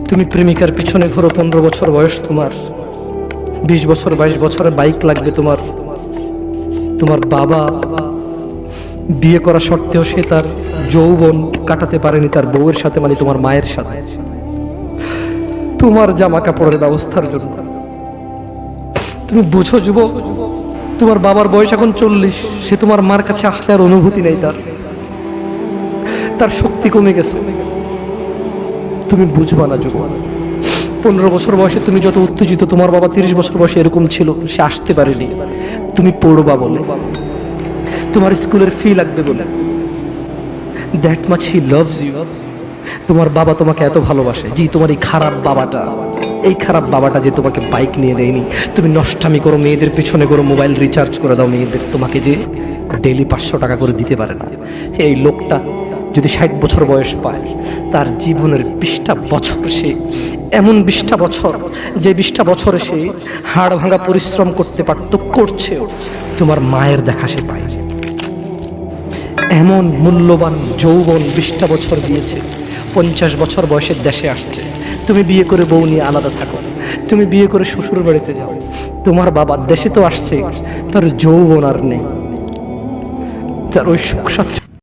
তুমি প্রেমিকার পিছনে ঘোরো, 15 বছর বয়স তোমার, 20 বছর 22 বছরে বাইক লাগবে তোমার। তোমার বাবা বিয়ে করা সত্ত্বেও সে তার যৌবন কাটাতে পারেনি তার বউয়ের সাথে, মানে তোমার মায়ের সাথে, তোমার জামা কাপড়ের ব্যবস্থার জন্য। তুমি বুঝো যুবক, তোমার বাবার বয়স এখন 40, সে তোমার মার কাছে আসলে আর অনুভূতি নেই, তার শক্তি কমে গেছে। তুমি বুঝবা না যুবক। 15 বছর বয়সে তুমি যত উত্তেজিত, তোমার বাবা 30 বছর বয়সে এরকম ছিল, সে আসতে পারেনি। তুমি পড়বা বলে, তোমার স্কুলের ফি লাগবে বলে, that much he loves you. তোমার বাবা তোমাকে এত ভালোবাসে। জি, তোমার এই খারাপ বাবাটা যে তোমাকে বাইক নিয়ে দেয়নি। তুমি নষ্টামি করো, মেয়েদের পিছনে করো, মোবাইল রিচার্জ করে দাও মেয়েদের, তোমাকে যে ডেইলি 500 টাকা করে দিতে পারে না। এই লোকটা যদি 60 বছর বয়স পায়, তার জীবনের 20টা বছর সে এমন 20টা বছর, যে 20টা বছরে সে হাড় ভাঙা পরিশ্রম করতে পারত, করছেও, তোমার মায়ের দেখা সে পায়। এমন মূল্যবান যৌবন 20টা বছর দিয়েছে, 50 বছর বয়সের দেশে আসছে। তুমি বিয়ে করে বউ নিয়ে আলাদা থাকো, তুমি বিয়ে করে শ্বশুর বাড়িতে যাও। তোমার বাবা দেশে তো আসছে, তার যৌবন আর নেই, তার ওই সুখ স্বাচ্ছন্দ্য